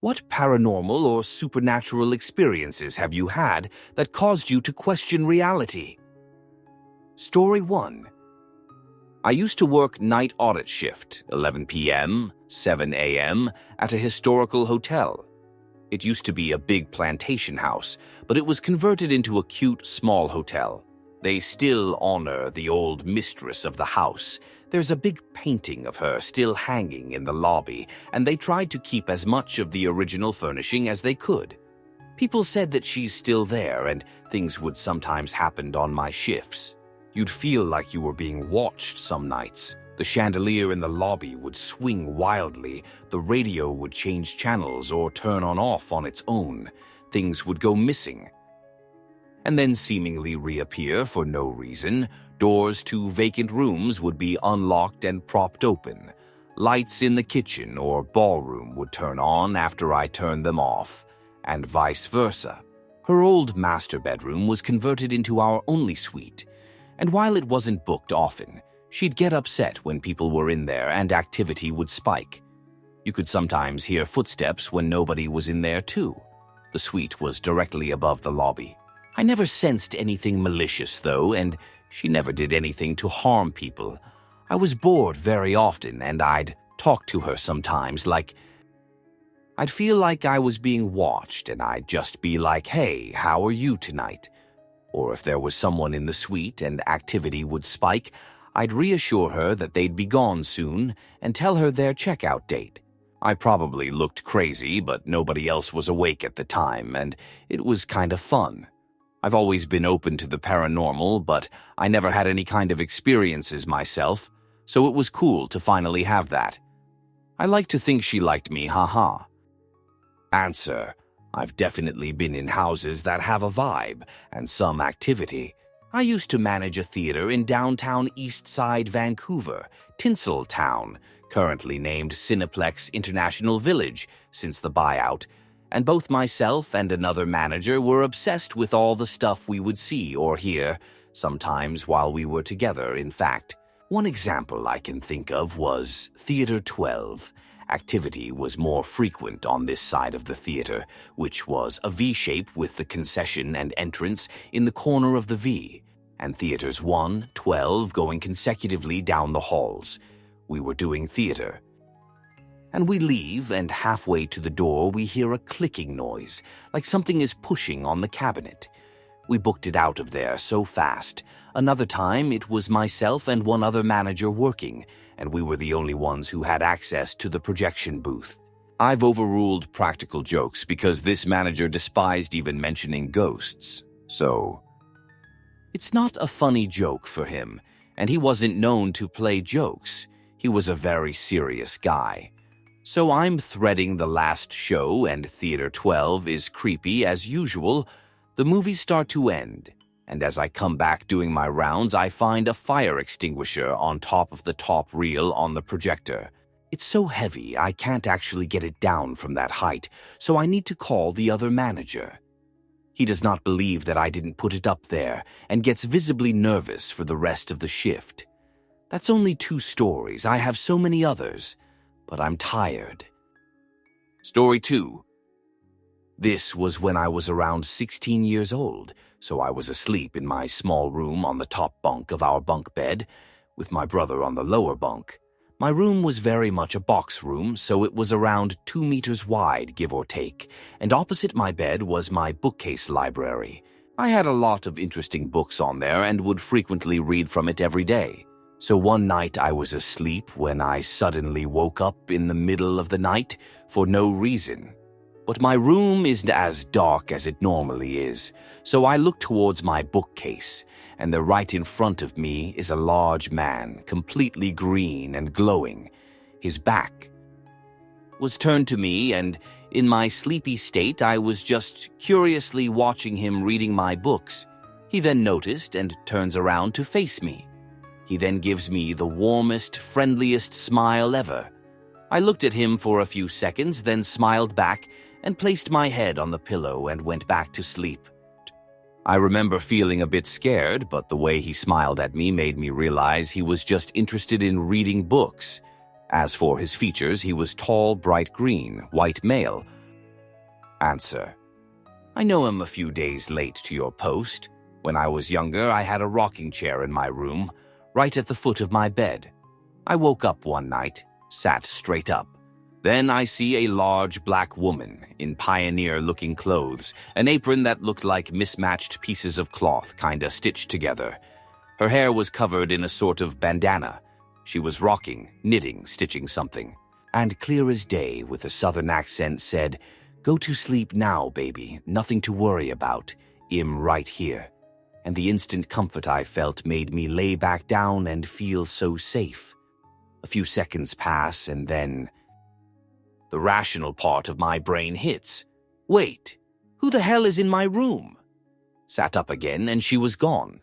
What paranormal or supernatural experiences have you had that caused you to question reality? Story 1. I used to work night audit shift, 11 p.m., 7 a.m., at a historical hotel. It used to be a big plantation house, but it was converted into a cute small hotel. They still honor the old mistress of the house. There's a big painting of her still hanging in the lobby, and they tried to keep as much of the original furnishing as they could. People said that she's still there, and things would sometimes happen on my shifts. You'd feel like you were being watched some nights. The chandelier in the lobby would swing wildly, the radio would change channels or turn off on its own. Things would go missing and then seemingly reappear for no reason. Doors to vacant rooms would be unlocked and propped open. Lights in the kitchen or ballroom would turn on after I turned them off, and vice versa. Her old master bedroom was converted into our only suite, and while it wasn't booked often, she'd get upset when people were in there and activity would spike. You could sometimes hear footsteps when nobody was in there too. The suite was directly above the lobby. I never sensed anything malicious though, and she never did anything to harm people. I was bored very often, and I'd talk to her sometimes I'd feel like I was being watched, and I'd just be like, "Hey, how are you tonight?" Or if there was someone in the suite and activity would spike, I'd reassure her that they'd be gone soon and tell her their checkout date. I probably looked crazy, but nobody else was awake at the time, and it was kind of fun. I've always been open to the paranormal, but I never had any kind of experiences myself, so it was cool to finally have that. I like to think she liked me, haha. Answer: I've definitely been in houses that have a vibe and some activity. I used to manage a theater in downtown East Side, Vancouver, Tinseltown, currently named Cineplex International Village since the buyout, and both myself and another manager were obsessed with all the stuff we would see or hear, sometimes while we were together, in fact. One example I can think of was Theater 12. Activity was more frequent on this side of the theater, which was a V-shape with the concession and entrance in the corner of the V, and Theaters 1, 12 going consecutively down the halls. We were doing theater. And we leave, and halfway to the door we hear a clicking noise, like something is pushing on the cabinet. We booked it out of there so fast. Another time it was myself and one other manager working, and we were the only ones who had access to the projection booth. I've overruled practical jokes because this manager despised even mentioning ghosts. So, it's not a funny joke for him, and he wasn't known to play jokes. He was a very serious guy. So I'm threading the last show, and Theater 12 is creepy as usual. The movies start to end, and as I come back doing my rounds, I find a fire extinguisher on top of the top reel on the projector. It's so heavy I can't actually get it down from that height, so I need to call the other manager. He does not believe that I didn't put it up there and gets visibly nervous for the rest of the shift. That's only 2 stories. I have so many others, but I'm tired. Story 2. This was when I was around 16 years old, so I was asleep in my small room on the top bunk of our bunk bed, with my brother on the lower bunk. My room was very much a box room, so it was around 2 meters wide, give or take, and opposite my bed was my bookcase library. I had a lot of interesting books on there and would frequently read from it every day. So one night I was asleep when I suddenly woke up in the middle of the night for no reason. But my room isn't as dark as it normally is, so I look towards my bookcase, and there right in front of me is a large man, completely green and glowing. His back was turned to me, and in my sleepy state I was just curiously watching him reading my books. He then noticed and turns around to face me. He then gives me the warmest, friendliest smile ever. I looked at him for a few seconds, then smiled back and placed my head on the pillow and went back to sleep. I remember feeling a bit scared, but the way he smiled at me made me realize he was just interested in reading books. As for his features, he was tall, bright green, white male, Answer: I know I'm a few days late to your post. When I was younger, I had a rocking chair in my room, right at the foot of my bed. I woke up one night, sat straight up. Then I see a large black woman in pioneer-looking clothes, an apron that looked like mismatched pieces of cloth kinda stitched together. Her hair was covered in a sort of bandana. She was rocking, knitting, stitching something. And clear as day, with a southern accent, said, "Go to sleep now, baby. Nothing to worry about. I'm right here." And the instant comfort I felt made me lay back down and feel so safe. A few seconds pass, and then the rational part of my brain hits. Wait, who the hell is in my room? Sat up again, and she was gone.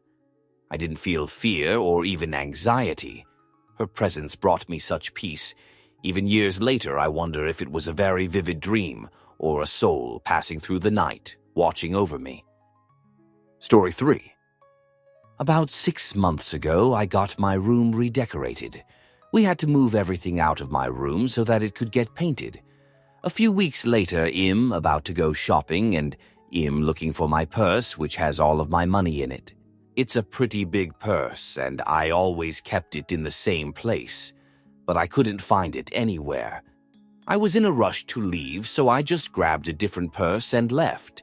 I didn't feel fear or even anxiety. Her presence brought me such peace. Even years later, I wonder if it was a very vivid dream or a soul passing through the night, watching over me. Story 3. About 6 months ago, I got my room redecorated. We had to move everything out of my room so that it could get painted. A few weeks later, I'm about to go shopping, and I'm looking for my purse, which has all of my money in it. It's a pretty big purse, and I always kept it in the same place, but I couldn't find it anywhere. I was in a rush to leave, so I just grabbed a different purse and left.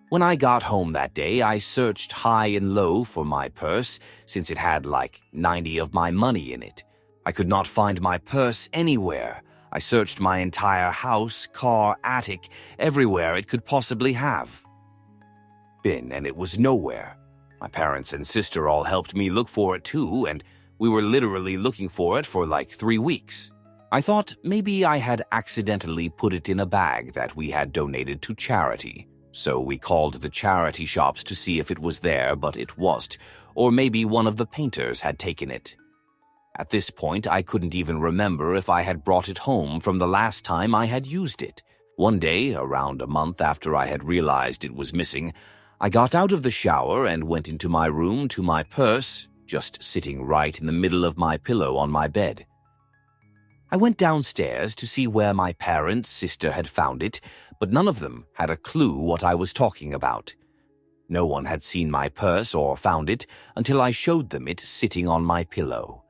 When I got home that day, I searched high and low for my purse, since it had like 90 of my money in it. I could not find my purse anywhere. I searched my entire house, car, attic, everywhere it could possibly have been, and it was nowhere. My parents and sister all helped me look for it too, and we were literally looking for it for like 3 weeks. I thought maybe I had accidentally put it in a bag that we had donated to charity. So we called the charity shops to see if it was there, but it wasn't, or maybe one of the painters had taken it. At this point, I couldn't even remember if I had brought it home from the last time I had used it. One day, around a month after I had realized it was missing, I got out of the shower and went into my room to my purse, just sitting right in the middle of my pillow on my bed. I went downstairs to see where my parents' sister had found it, but none of them had a clue what I was talking about. No one had seen my purse or found it until I showed them it sitting on my pillow.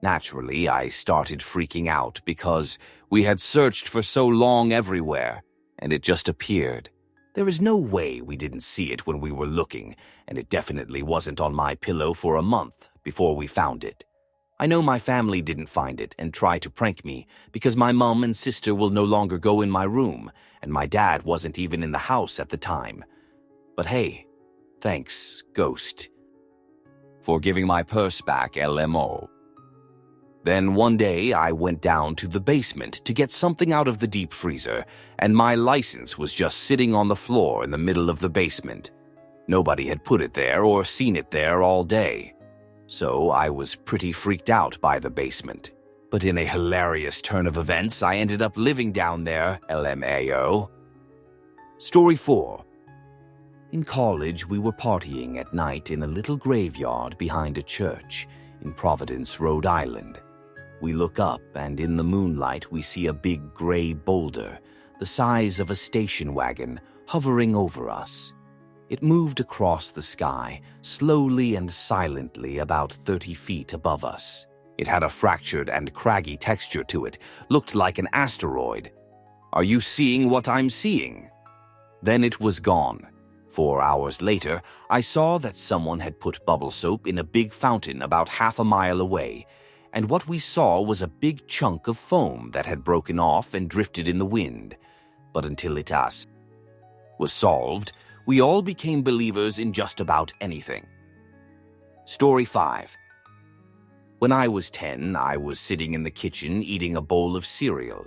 Naturally, I started freaking out because we had searched for so long everywhere, and it just appeared. There is no way we didn't see it when we were looking, and it definitely wasn't on my pillow for a month before we found it. I know my family didn't find it and try to prank me because my mom and sister will no longer go in my room, and my dad wasn't even in the house at the time. But hey, thanks, Ghost, for giving my purse back, LMO. Then one day I went down to the basement to get something out of the deep freezer, and my license was just sitting on the floor in the middle of the basement. Nobody had put it there or seen it there all day. So I was pretty freaked out by the basement. But in a hilarious turn of events, I ended up living down there, LMAO. Story 4. In college, we were partying at night in a little graveyard behind a church in Providence, Rhode Island. We look up, and in the moonlight, we see a big gray boulder, the size of a station wagon, hovering over us. It moved across the sky, slowly and silently, about 30 feet above us. It had a fractured and craggy texture to it, looked like an asteroid. Are you seeing what I'm seeing? Then it was gone. 4 hours later, I saw that someone had put bubble soap in a big fountain about half a mile away, and what we saw was a big chunk of foam that had broken off and drifted in the wind. But until it was solved, we all became believers in just about anything. Story 5. When I was 10, I was sitting in the kitchen eating a bowl of cereal.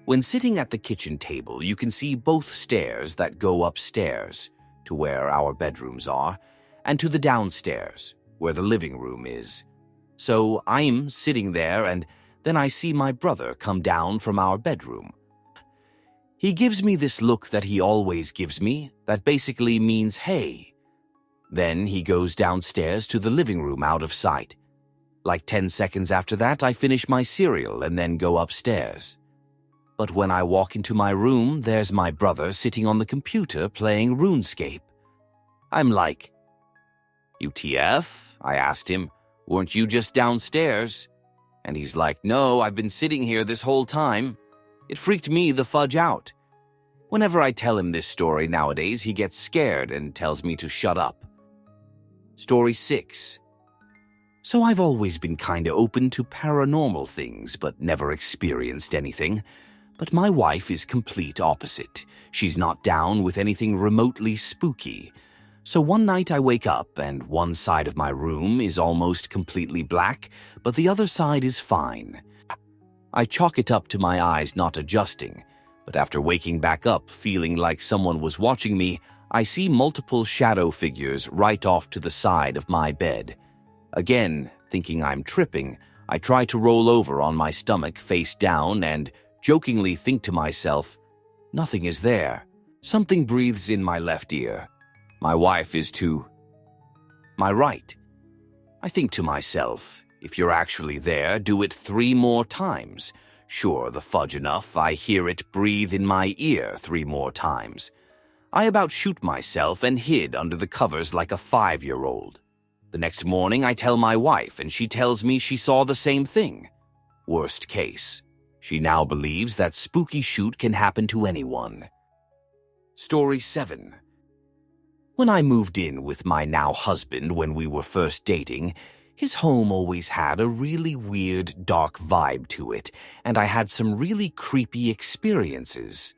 When sitting at the kitchen table, you can see both stairs that go upstairs, to where our bedrooms are, and to the downstairs, where the living room is. So I'm sitting there, and then I see my brother come down from our bedroom. He gives me this look that he always gives me, that basically means, hey. Then he goes downstairs to the living room out of sight. Like 10 seconds after that, I finish my cereal and then go upstairs. But when I walk into my room, there's my brother sitting on the computer playing RuneScape. I'm like, "UTF?" I asked him. "Weren't you just downstairs?" And he's like, "No, I've been sitting here this whole time." It freaked me the fudge out. Whenever I tell him this story nowadays, he gets scared and tells me to shut up. Story 6. So I've always been kinda open to paranormal things, but never experienced anything. But my wife is complete opposite. She's not down with anything remotely spooky. So one night I wake up and one side of my room is almost completely black, but the other side is fine. I chalk it up to my eyes not adjusting, but after waking back up feeling like someone was watching me, I see multiple shadow figures right off to the side of my bed. Again, thinking I'm tripping, I try to roll over on my stomach face down and jokingly think to myself, nothing is there. Something breathes in my left ear. My wife is to my right. I think to myself, if you're actually there, do it 3 more times. Sure, the fudge enough, I hear it breathe in my ear 3 more times. I about shoot myself and hid under the covers like a 5-year-old. The next morning I tell my wife and she tells me she saw the same thing. Worst case. She now believes that spooky shoot can happen to anyone. Story 7. When I moved in with my now husband when we were first dating, his home always had a really weird, dark vibe to it, and I had some really creepy experiences.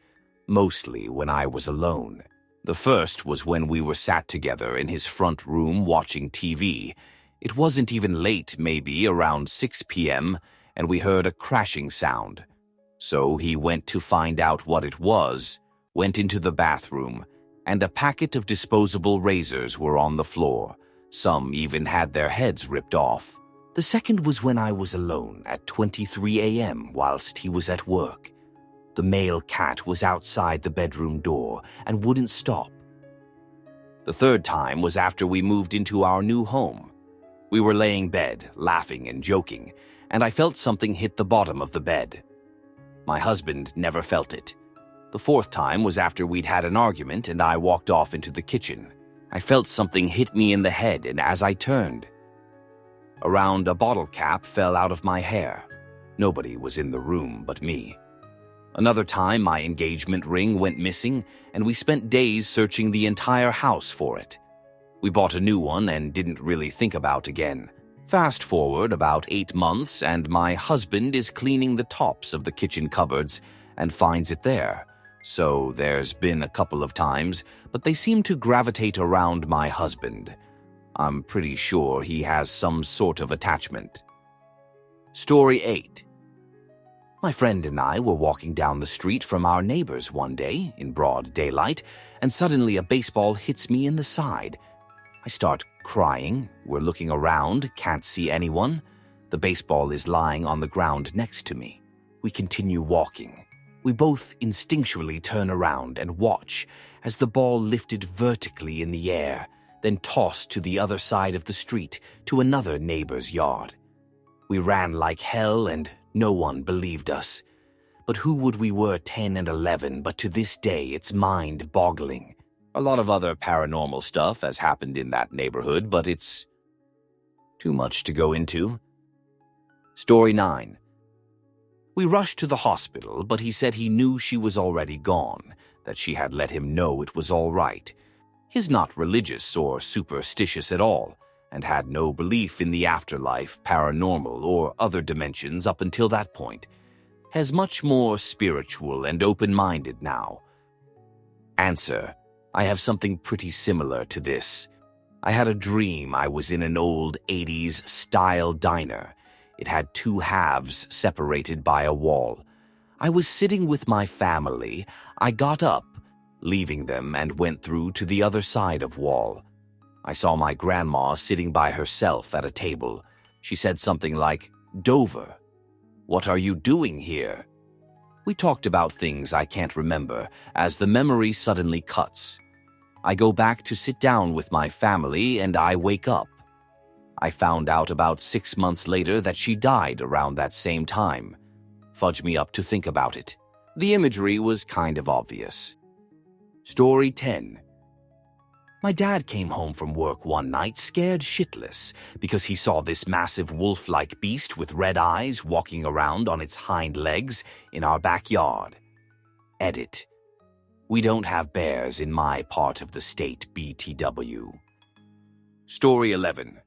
Mostly when I was alone. The first was when we were sat together in his front room watching TV. It wasn't even late, maybe around 6 p.m., and we heard a crashing sound. So he went to find out what it was, went into the bathroom, and a packet of disposable razors were on the floor. Some even had their heads ripped off. The second was when I was alone at 23 a.m. whilst he was at work. The male cat was outside the bedroom door and wouldn't stop. The third time was after we moved into our new home. We were laying bed, laughing and joking, and I felt something hit the bottom of the bed. My husband never felt it. The fourth time was after we'd had an argument and I walked off into the kitchen. I felt something hit me in the head, and as I turned, around a bottle cap fell out of my hair. Nobody was in the room but me. Another time, my engagement ring went missing, and we spent days searching the entire house for it. We bought a new one and didn't really think about again. Fast forward about 8 months, and my husband is cleaning the tops of the kitchen cupboards and finds it there. So there's been a couple of times, but they seem to gravitate around my husband. I'm pretty sure he has some sort of attachment. Story 8. My friend and I were walking down the street from our neighbors one day in broad daylight, and suddenly a baseball hits me in the side. I start crying. We're looking around, can't see anyone. The baseball is lying on the ground next to me. We continue walking. We both instinctually turn around and watch as the ball lifted vertically in the air, then tossed to the other side of the street to another neighbor's yard. We ran like hell and no one believed us. But who would we were 10 and 11, but to this day it's mind-boggling. A lot of other paranormal stuff has happened in that neighborhood, but it's too much to go into. Story 9. We rushed to the hospital, but he said he knew she was already gone, that she had let him know it was all right. He's not religious or superstitious at all, and had no belief in the afterlife, paranormal, or other dimensions up until that point. Has much more spiritual and open-minded now. Answer: I have something pretty similar to this. I had a dream I was in an old 80s style diner. It had 2 halves separated by a wall. I was sitting with my family. I got up, leaving them, and went through to the other side of wall. I saw my grandma sitting by herself at a table. She said something like, "Dover, what are you doing here?" We talked about things I can't remember, as the memory suddenly cuts. I go back to sit down with my family, and I wake up. I found out about 6 months later that she died around that same time. Fudge me up to think about it. The imagery was kind of obvious. Story 10. My dad came home from work one night scared shitless because he saw this massive wolf-like beast with red eyes walking around on its hind legs in our backyard. Edit. We don't have bears in my part of the state, BTW. Story 11.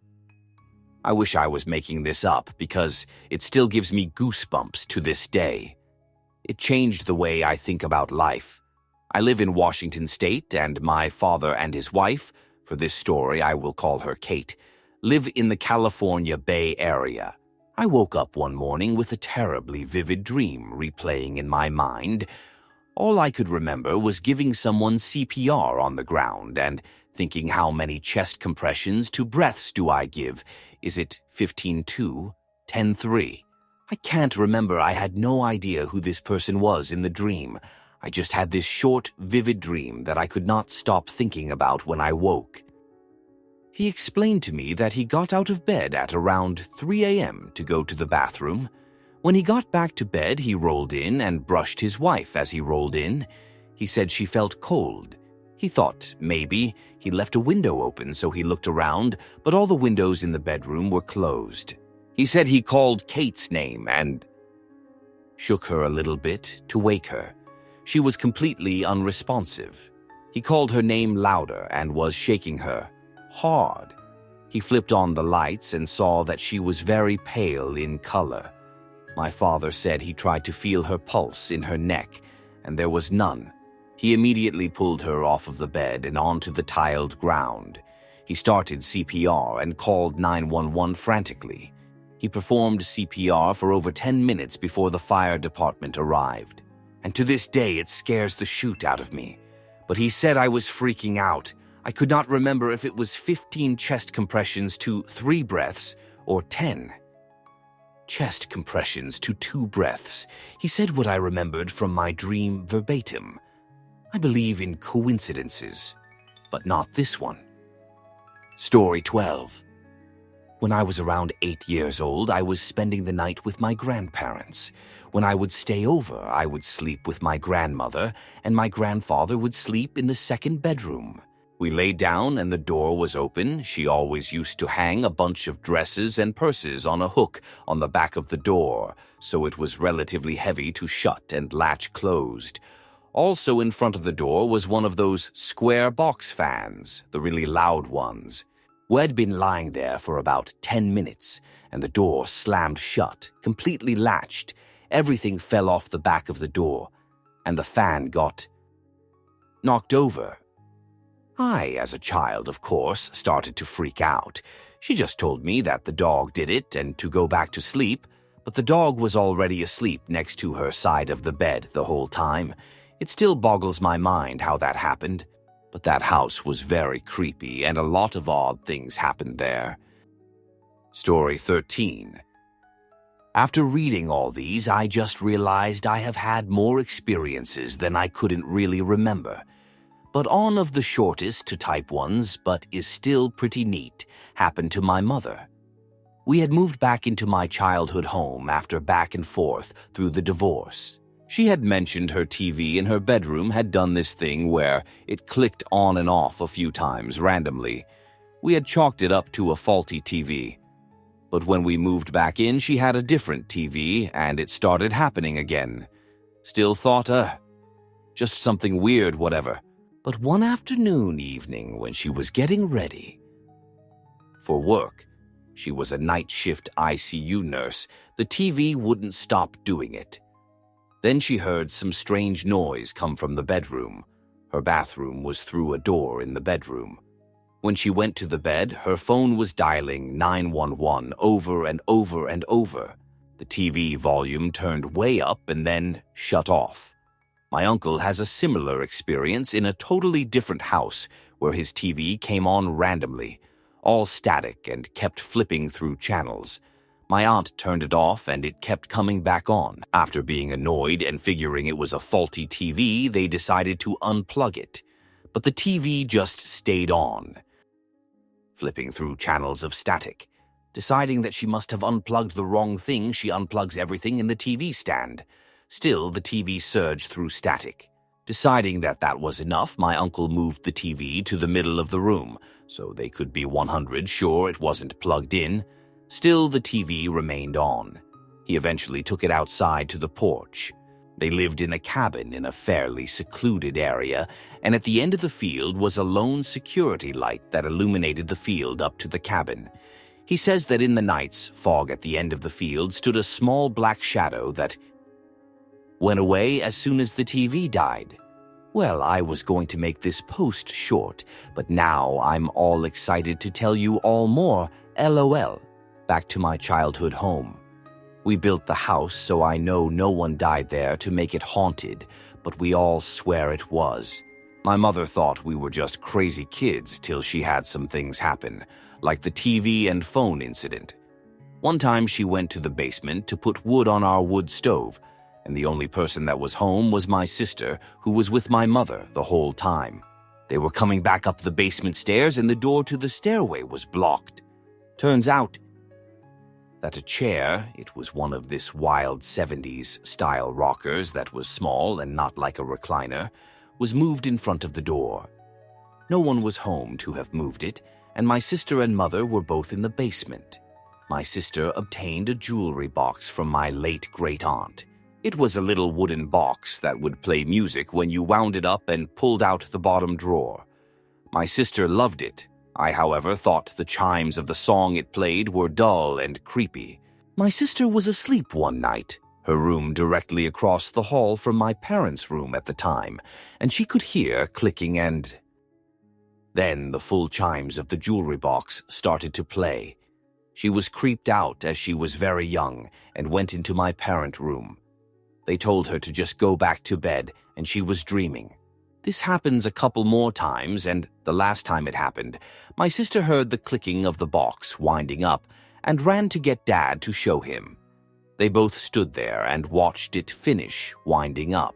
I wish I was making this up because it still gives me goosebumps to this day. It changed the way I think about life. I live in Washington State, and my father and his wife, for this story I will call her Kate, live in the California Bay Area. I woke up one morning with a terribly vivid dream replaying in my mind. All I could remember was giving someone CPR on the ground and thinking how many chest compressions to breaths do I give? Is it 15-2, 10-3? I can't remember. I had no idea who this person was in the dream. I just had this short, vivid dream that I could not stop thinking about when I woke. He explained to me that he got out of bed at around 3 a.m. to go to the bathroom. When he got back to bed, he rolled in and brushed his wife as he rolled in. He said she felt cold. He thought maybe he left a window open, so he looked around, but all the windows in the bedroom were closed. He said he called Kate's name and shook her a little bit to wake her. She was completely unresponsive. He called her name louder and was shaking her hard. He flipped on the lights and saw that she was very pale in color. My father said he tried to feel her pulse in her neck, and there was none. He immediately pulled her off of the bed and onto the tiled ground. He started CPR and called 911 frantically. He performed CPR for over 10 minutes before the fire department arrived. And to this day it scares the shoot out of me. But he said I was freaking out. I could not remember if it was 15 chest compressions to 3 breaths or 10. Chest compressions to 2 breaths. He said what I remembered from my dream verbatim. I believe in coincidences, but not this one. Story 12. When I was around 8 years old, I was spending the night with my grandparents. When I would stay over, I would sleep with my grandmother, and my grandfather would sleep in the second bedroom. We lay down and the door was open. She always used to hang a bunch of dresses and purses on a hook on the back of the door, so it was relatively heavy to shut and latch closed. Also in front of the door was one of those square box fans, the really loud ones. We had been lying there for about 10 minutes, and the door slammed shut, completely latched. Everything fell off the back of the door, and the fan got knocked over. I, as a child, of course, started to freak out. She just told me that the dog did it and to go back to sleep, but the dog was already asleep next to her side of the bed the whole time. It still boggles my mind how that happened, but that house was very creepy and a lot of odd things happened there. Story 13. After reading all these, I just realized I have had more experiences than I couldn't really remember. But on of the shortest to type ones, but is still pretty neat, happened to my mother. We had moved back into my childhood home after back and forth through the divorce. She had mentioned her TV in her bedroom had done this thing where it clicked on and off a few times randomly. We had chalked it up to a faulty TV. But when we moved back in, she had a different TV and it started happening again. Still thought, just something weird, whatever. But one afternoon evening when she was getting ready for work, she was a night shift ICU nurse, the TV wouldn't stop doing it. Then she heard some strange noise come from the bedroom. Her bathroom was through a door in the bedroom. When she went to the bed, her phone was dialing 911 over and over and over. The TV volume turned way up and then shut off. My uncle has a similar experience in a totally different house where his TV came on randomly, all static and kept flipping through channels. My aunt turned it off and it kept coming back on. After being annoyed and figuring it was a faulty TV, they decided to unplug it. But the TV just stayed on, flipping through channels of static. Deciding that she must have unplugged the wrong thing, she unplugs everything in the TV stand. Still, the TV surged through static. Deciding that that was enough, my uncle moved the TV to the middle of the room, so they could be 100 sure it wasn't plugged in. Still, the TV remained on. He eventually took it outside to the porch. They lived in a cabin in a fairly secluded area, and at the end of the field was a lone security light that illuminated the field up to the cabin. He says that in the nights, fog at the end of the field stood a small black shadow that went away as soon as the TV died. Well, I was going to make this post short, but now I'm all excited to tell you all more. LOL. Back to my childhood home. We built the house so I know no one died there to make it haunted, but we all swear it was. My mother thought we were just crazy kids till she had some things happen, like the TV and phone incident. One time she went to the basement to put wood on our wood stove, and the only person that was home was my sister, who was with my mother the whole time. They were coming back up the basement stairs and the door to the stairway was blocked. Turns out that a chair, it was one of this wild 70s style rockers that was small and not like a recliner, was moved in front of the door. No one was home to have moved it, and my sister and mother were both in the basement. My sister obtained a jewelry box from my late great-aunt. It was a little wooden box that would play music when you wound it up and pulled out the bottom drawer. My sister loved it. I, however, thought the chimes of the song it played were dull and creepy. My sister was asleep one night, her room directly across the hall from my parents' room at the time, and she could hear clicking and then the full chimes of the jewelry box started to play. She was creeped out as she was very young and went into my parent room. They told her to just go back to bed, and she was dreaming. This happens a couple more times, and the last time it happened, my sister heard the clicking of the box winding up and ran to get Dad to show him. They both stood there and watched it finish winding up.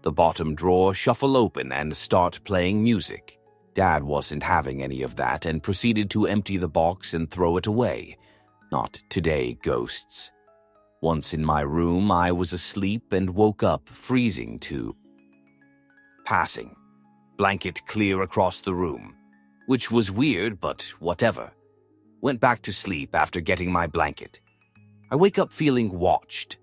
The bottom drawer shuffle open and start playing music. Dad wasn't having any of that and proceeded to empty the box and throw it away. Not today, ghosts. Once in my room, I was asleep and woke up freezing to passing. Blanket clear across the room, which was weird, but whatever. Went back to sleep after getting my blanket. I wake up feeling watched.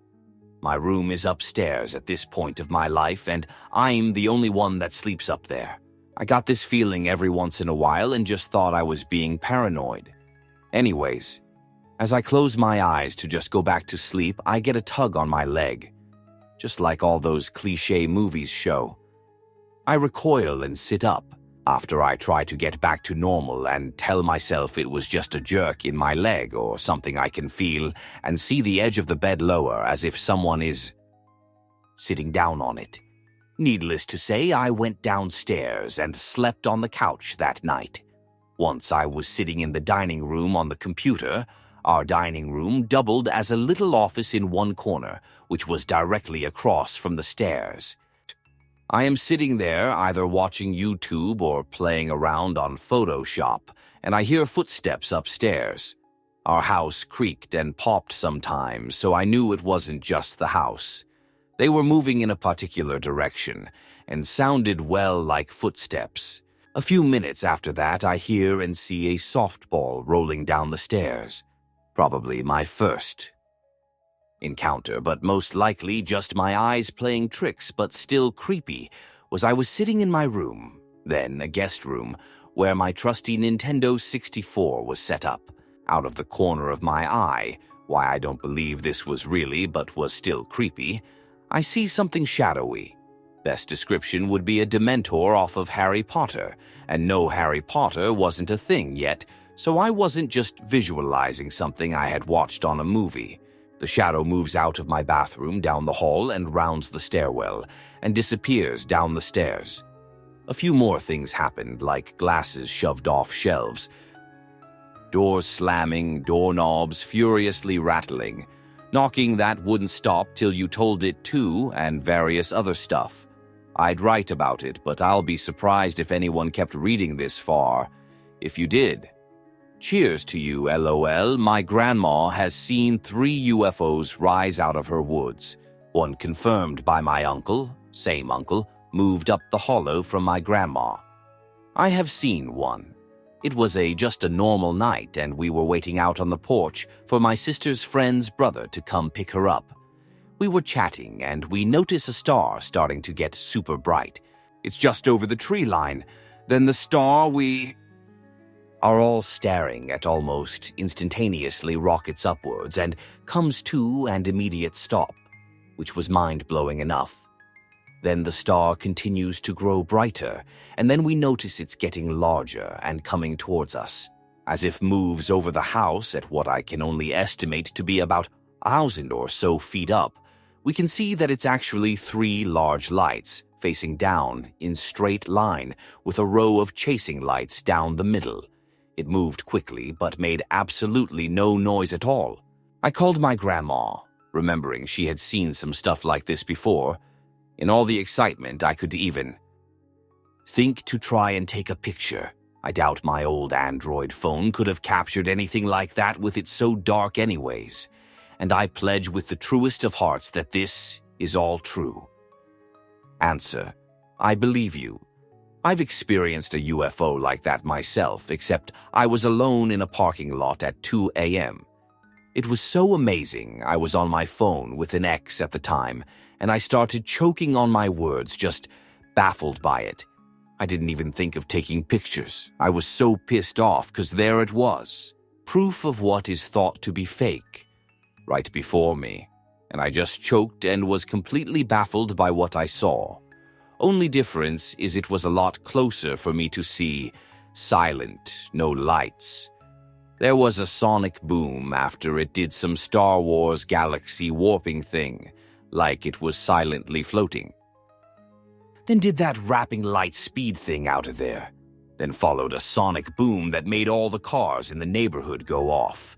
My room is upstairs at this point of my life, and I'm the only one that sleeps up there. I got this feeling every once in a while and just thought I was being paranoid. Anyways, as I close my eyes to just go back to sleep, I get a tug on my leg, just like all those cliché movies show. I recoil and sit up after I try to get back to normal and tell myself it was just a jerk in my leg or something I can feel and see the edge of the bed lower as if someone is sitting down on it. Needless to say, I went downstairs and slept on the couch that night. Once I was sitting in the dining room on the computer. Our dining room doubled as a little office in one corner, which was directly across from the stairs. I am sitting there either watching YouTube or playing around on Photoshop, and I hear footsteps upstairs. Our house creaked and popped sometimes, so I knew it wasn't just the house. They were moving in a particular direction and sounded well like footsteps. A few minutes after that, I hear and see a softball rolling down the stairs. Probably my first encounter, but most likely just my eyes playing tricks, but still creepy, was I was sitting in my room, then a guest room, where my trusty Nintendo 64 was set up. Out of the corner of my eye, why I don't believe this was really but was still creepy, I see something shadowy. Best description would be a Dementor off of Harry Potter, and no, Harry Potter wasn't a thing yet, so I wasn't just visualizing something I had watched on a movie. The shadow moves out of my bathroom down the hall and rounds the stairwell, and disappears down the stairs. A few more things happened, like glasses shoved off shelves, doors slamming, doorknobs furiously rattling, knocking that wouldn't stop till you told it to, and various other stuff. I'd write about it, but I'll be surprised if anyone kept reading this far. If you did, cheers to you, LOL. My grandma has seen 3 UFOs rise out of her woods. One confirmed by my uncle, same uncle, moved up the hollow from my grandma. I have seen one. It was just a normal night, and we were waiting out on the porch for my sister's friend's brother to come pick her up. We were chatting, and we notice a star starting to get super bright. It's just over the tree line. Then the star we are all staring at almost instantaneously rockets upwards and comes to an immediate stop, which was mind-blowing enough. Then the star continues to grow brighter, and then we notice it's getting larger and coming towards us, as if moves over the house at what I can only estimate to be about 1,000 or so feet up. We can see that it's actually 3 large lights facing down in straight line with a row of chasing lights down the middle. It moved quickly but made absolutely no noise at all. I called my grandma, remembering she had seen some stuff like this before. In all the excitement, I could even think to try and take a picture. I doubt my old Android phone could have captured anything like that with it so dark anyways. And I pledge with the truest of hearts that this is all true. Answer: I believe you. I've experienced a UFO like that myself, except I was alone in a parking lot at 2 a.m. It was so amazing I was on my phone with an ex at the time, and I started choking on my words, just baffled by it. I didn't even think of taking pictures. I was so pissed off because there it was, proof of what is thought to be fake, right before me, and I just choked and was completely baffled by what I saw. Only difference is it was a lot closer for me to see, silent, no lights. There was a sonic boom after it did some Star Wars galaxy warping thing, like it was silently floating. Then did that rapping light speed thing out of there. Then followed a sonic boom that made all the cars in the neighborhood go off.